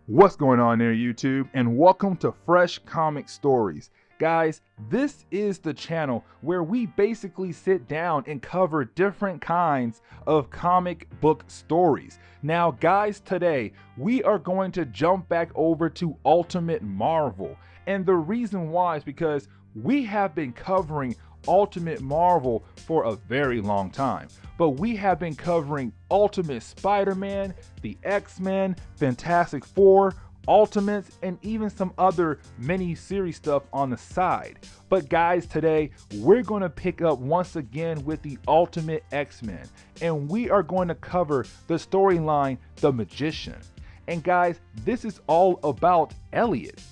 What's going on there, YouTube? And welcome to Fresh Comic Stories. Guys, this is the channel where we basically sit down and cover different kinds of comic book stories. Now, guys, today we are going to jump back over to Ultimate Marvel. And the reason why is because we have been covering Ultimate Marvel for a very long time, but we have been covering Ultimate Spider-Man, the X-Men, Fantastic Four, Ultimates, and even some other mini-series stuff on the side. But guys, today we're going to pick up once again with the Ultimate X-Men, and we are going to cover the storyline The Magician. And guys, this is all about Elliot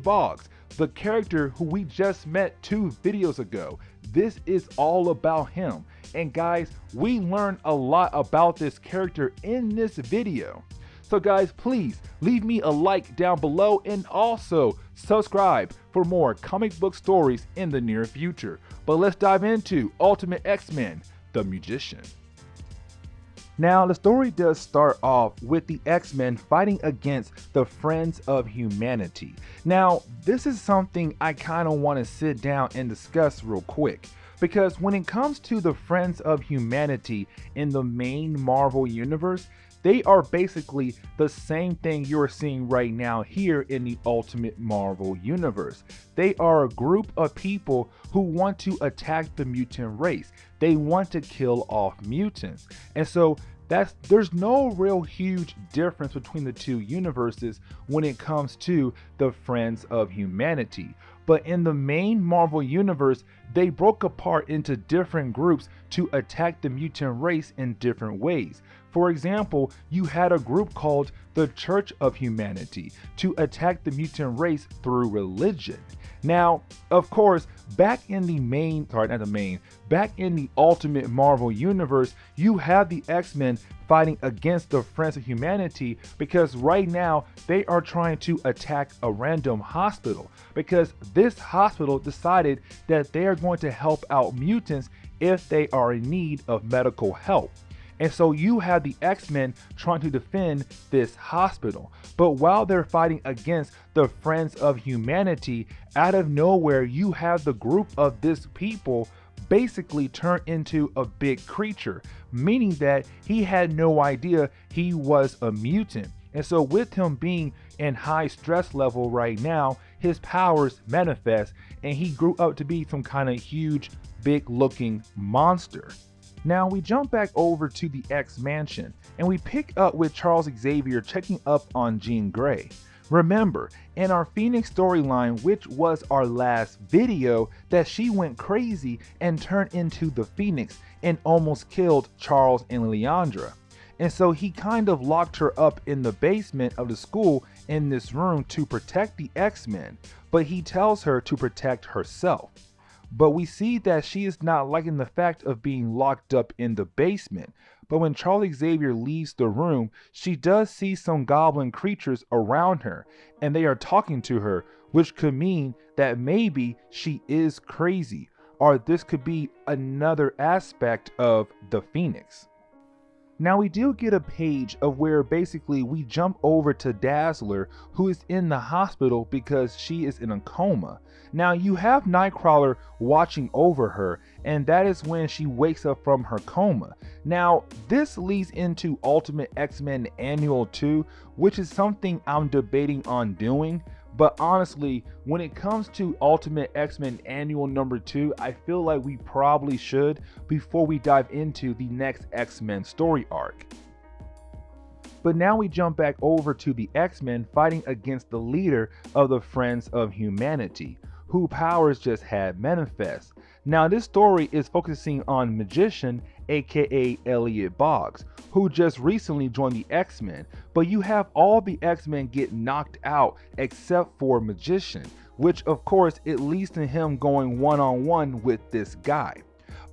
Boggs, the character who we just met 2 videos ago. This is all about him. And guys, we learned a lot about this character in this video. So guys, please leave me a like down below and also subscribe for more comic book stories in the near future. But let's dive into Ultimate X-Men, The Magician. Now, the story does start off with the X-Men fighting against the Friends of Humanity. Now, this is something I kind of want to sit down and discuss real quick, because when it comes to the Friends of Humanity in the main Marvel universe, they are basically the same thing you're seeing right now here in the Ultimate Marvel universe. They are a group of people who want to attack the mutant race. They want to kill off mutants. And so there's no real huge difference between the 2 universes when it comes to the Friends of Humanity. But in the main Marvel universe, they broke apart into different groups to attack the mutant race in different ways. For example, you had a group called the Church of Humanity to attack the mutant race through religion. Now, of course, back in the Ultimate Marvel universe, you have the X-Men fighting against the Friends of Humanity because right now they are trying to attack a random hospital, because this hospital decided that they are going to help out mutants if they are in need of medical help. And so you have the X-Men trying to defend this hospital. But while they're fighting against the Friends of Humanity, out of nowhere you have the group of this people basically turn into a big creature, meaning that he had no idea he was a mutant. And so with him being in high stress level right now, his powers manifest and he grew up to be some kind of huge, big looking monster. Now we jump back over to the X-Mansion and we pick up with Charles Xavier checking up on Jean Grey. Remember, in our Phoenix storyline, which was our last video, that she went crazy and turned into the Phoenix and almost killed Charles and Leandra. And so he kind of locked her up in the basement of the school in this room to protect the X-Men, but he tells her to protect herself. But we see that she is not liking the fact of being locked up in the basement. But when Charles Xavier leaves the room, she does see some goblin creatures around her, and they are talking to her, which could mean that maybe she is crazy, or this could be another aspect of the Phoenix. Now we do get a page of where basically we jump over to Dazzler, who is in the hospital because she is in a coma. Now you have Nightcrawler watching over her, and that is when she wakes up from her coma. Now this leads into Ultimate X-Men Annual 2, which is something I'm debating on doing. But honestly, when it comes to Ultimate X-Men Annual number 2, I feel like we probably should before we dive into the next X-Men story arc. But now we jump back over to the X-Men fighting against the leader of the Friends of Humanity, whose powers just had manifest. Now this story is focusing on Magician, aka Elliot Boggs, who just recently joined the X-Men, but you have all the X-Men get knocked out except for Magician, which of course it leads to him going one-on-one with this guy.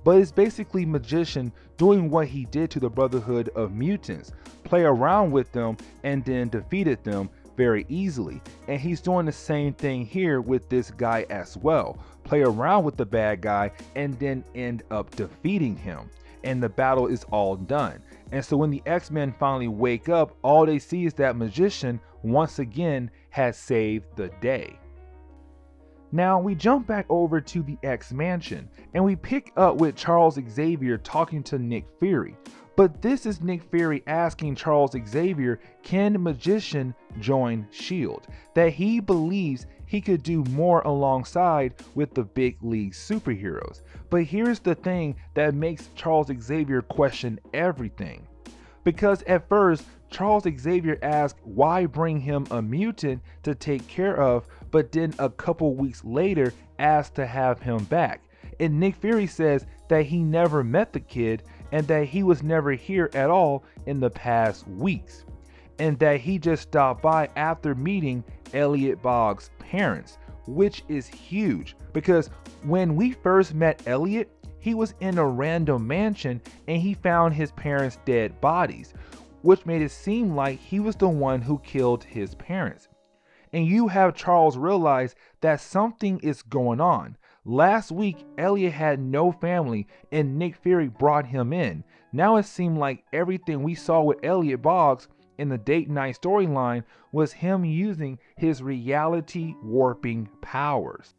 But it's basically Magician doing what he did to the Brotherhood of Mutants, play around with them and then defeated them very easily. And he's doing the same thing here with this guy as well, play around with the bad guy and then end up defeating him, and the battle is all done. And so when the X-Men finally wake up, all they see is that Magician once again has saved the day. Now we jump back over to the X-Mansion and we pick up with Charles Xavier talking to Nick Fury. But this is Nick Fury asking Charles Xavier, can Magician join S.H.I.E.L.D.? That he believes he could do more alongside with the big league superheroes. But here's the thing that makes Charles Xavier question everything. Because at first, Charles Xavier asked why bring him a mutant to take care of, but then a couple weeks later asked to have him back. And Nick Fury says that he never met the kid and that he was never here at all in the past weeks. And that he just stopped by after meeting Elliot Boggs' parents, which is huge because when we first met Elliot, he was in a random mansion and he found his parents' dead bodies, which made it seem like he was the one who killed his parents. And you have Charles realize that something is going on. Last week, Elliot had no family and Nick Fury brought him in. Now it seemed like everything we saw with Elliot Boggs in the date night storyline was him using his reality warping powers.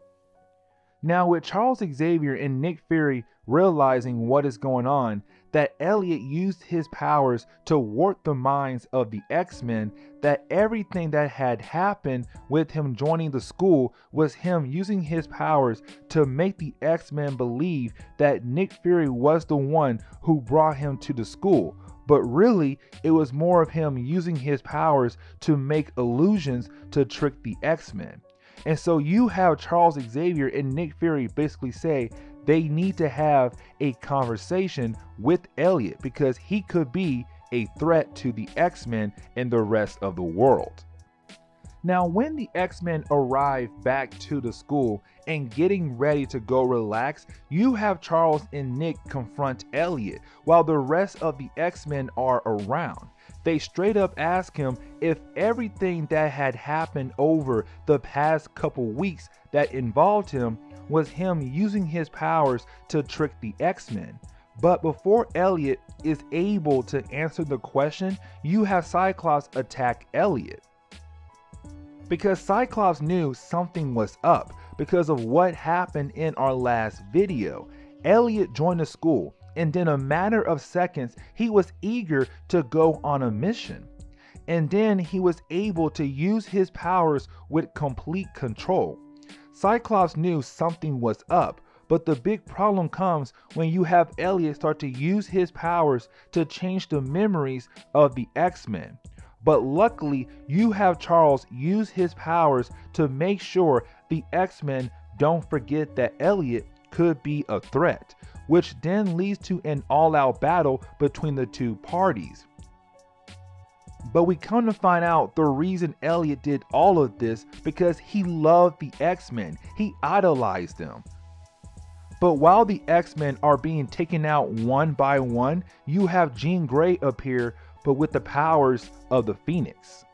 Now with Charles Xavier and Nick Fury realizing what is going on, that Elliot used his powers to warp the minds of the X-Men, that everything that had happened with him joining the school was him using his powers to make the X-Men believe that Nick Fury was the one who brought him to the school. But really, it was more of him using his powers to make illusions to trick the X-Men. And so you have Charles Xavier and Nick Fury basically say they need to have a conversation with Elliot because he could be a threat to the X-Men and the rest of the world. Now, when the X-Men arrive back to the school and getting ready to go relax, you have Charles and Nick confront Elliot while the rest of the X-Men are around. They straight up ask him if everything that had happened over the past couple weeks that involved him was him using his powers to trick the X-Men. But before Elliot is able to answer the question, you have Cyclops attack Elliot. Because Cyclops knew something was up because of what happened in our last video. Elliot joined the school, and in a matter of seconds, he was eager to go on a mission. And then he was able to use his powers with complete control. Cyclops knew something was up, but the big problem comes when you have Elliot start to use his powers to change the memories of the X-Men. But luckily, you have Charles use his powers to make sure the X-Men don't forget that Elliot could be a threat, which then leads to an all-out battle between the two parties. But we come to find out the reason Elliot did all of this because he loved the X-Men. He idolized them. But while the X-Men are being taken out one by one, you have Jean Grey appear, but with the powers of the Phoenix.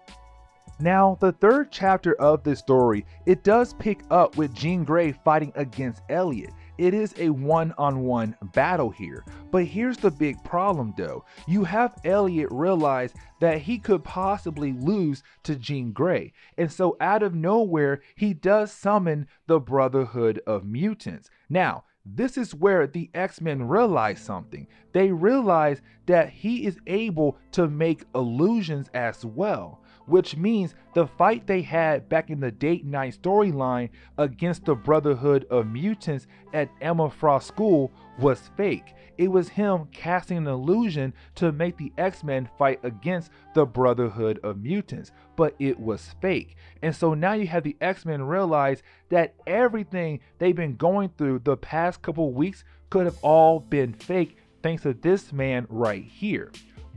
Now, the third chapter of this story, it does pick up with Jean Grey fighting against Elliot. It is a one-on-one battle here. But here's the big problem though. You have Elliot realize that he could possibly lose to Jean Grey. And so out of nowhere, he does summon the Brotherhood of Mutants. Now, this is where the X-Men realize something. They realize that he is able to make illusions as well, which means the fight they had back in the date night storyline against the Brotherhood of Mutants at Emma Frost's school was fake. It was him casting an illusion to make the X-Men fight against the Brotherhood of Mutants, but it was fake. And so now you have the X-Men realize that everything they've been going through the past couple weeks could have all been fake thanks to this man right here.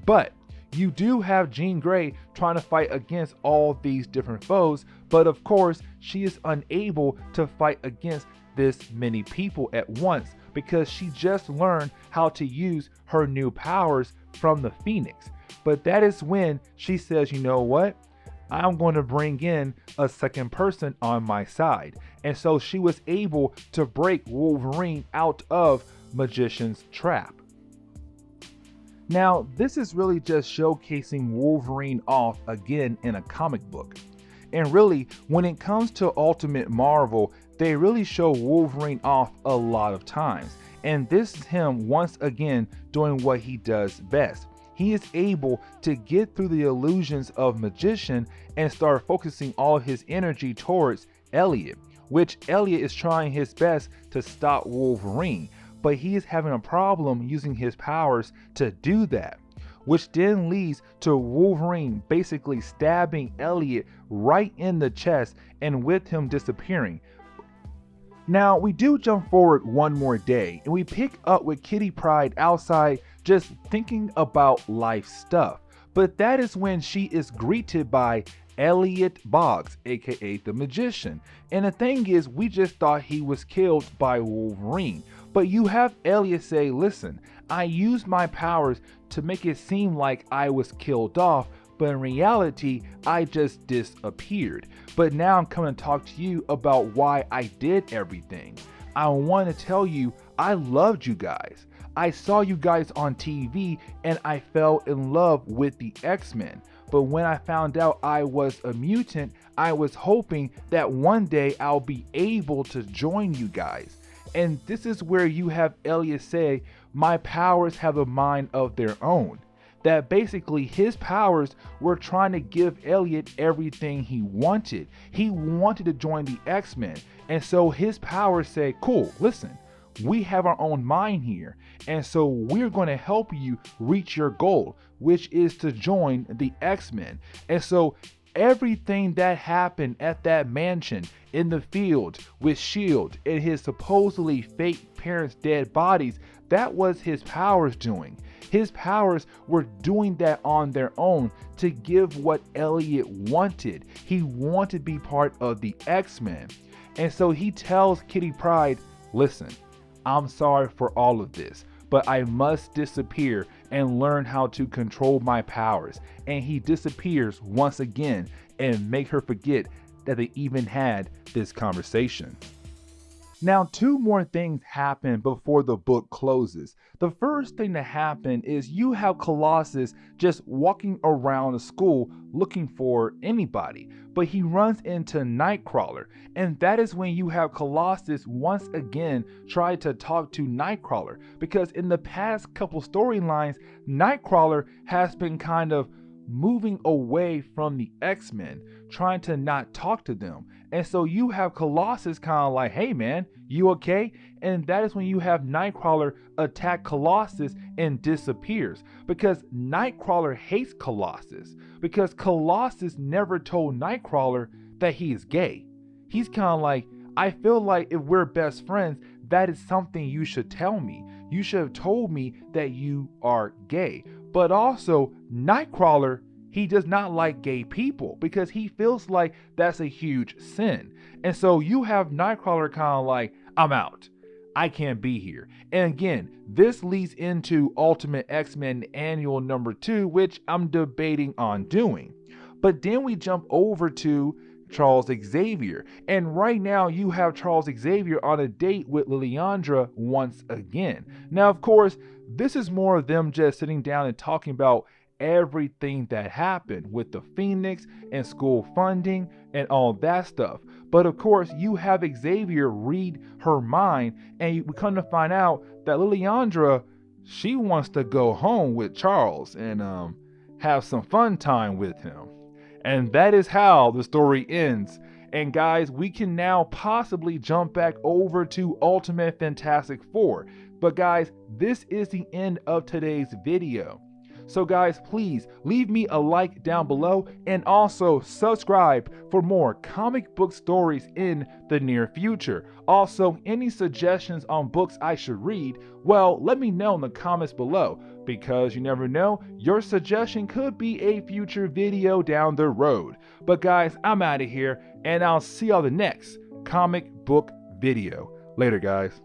But you do have Jean Grey trying to fight against all these different foes, but of course she is unable to fight against this many people at once because she just learned how to use her new powers from the Phoenix. But that is when she says, you know what? I'm going to bring in a second person on my side. And so she was able to break Wolverine out of Magician's trap. Now, this is really just showcasing Wolverine off again in a comic book. And really, when it comes to Ultimate Marvel, they really show Wolverine off a lot of times. And this is him once again doing what he does best. He is able to get through the illusions of magician and start focusing all his energy towards Elliot, which Elliot is trying his best to stop Wolverine, but he is having a problem using his powers to do that, which then leads to Wolverine basically stabbing Elliot right in the chest and with him disappearing. Now, we do jump forward one more day and we pick up with Kitty Pryde outside just thinking about life stuff. But that is when she is greeted by Elliot Boggs, aka the Magician. And the thing is, we just thought he was killed by Wolverine. But you have Elliot say, listen, I used my powers to make it seem like I was killed off, but in reality, I just disappeared. But now I'm coming to talk to you about why I did everything. I want to tell you, I loved you guys. I saw you guys on TV and I fell in love with the X-Men. But when I found out I was a mutant, I was hoping that one day I'll be able to join you guys. And this is where you have Elliot say, my powers have a mind of their own. That basically his powers were trying to give Elliot everything he wanted. He wanted to join the X-Men. And so his powers say, cool, listen, we have our own mind here. And so we're going to help you reach your goal, which is to join the X-Men. And so everything that happened at that mansion in the field with S.H.I.E.L.D. and his supposedly fake parents' dead bodies, that was his powers doing. His powers were doing that on their own to give what Elliot wanted. He wanted to be part of the X-Men. And so he tells Kitty Pryde, listen, I'm sorry for all of this, but I must disappear and learn how to control my powers. And he disappears once again and make her forget that they even had this conversation. Now, two more things happen before the book closes. The first thing that happened is you have Colossus just walking around the school looking for anybody, but he runs into Nightcrawler, and that is when you have Colossus once again try to talk to Nightcrawler, because in the past couple storylines, Nightcrawler has been kind of moving away from the X-Men, trying to not talk to them. And so you have Colossus kind of like, hey man, you okay? And that is when you have Nightcrawler attack Colossus and disappears, because Nightcrawler hates Colossus, because Colossus never told Nightcrawler that he is gay. He's kind of like, I feel like if we're best friends, that is something you should tell me. You should have told me that you are gay. But also, Nightcrawler, he does not like gay people because he feels like that's a huge sin. And so you have Nightcrawler kind of like, I'm out. I can't be here. And again, this leads into Ultimate X-Men Annual number 2, which I'm debating on doing. But then we jump over to Charles Xavier. And right now you have Charles Xavier on a date with Lilandra once again. Now, of course, this is more of them just sitting down and talking about everything that happened with the Phoenix and school funding and all that stuff. But of course, you have Xavier read her mind, and we come to find out that Lilandra, she wants to go home with Charles and have some fun time with him. And that is how the story ends. And guys, we can now possibly jump back over to Ultimate Fantastic Four. But guys, this is the end of today's video. So guys, please leave me a like down below and also subscribe for more comic book stories in the near future. Also, any suggestions on books I should read, well, let me know in the comments below, because you never know, your suggestion could be a future video down the road. But guys, I'm out of here, and I'll see y'all the next comic book video. Later, guys.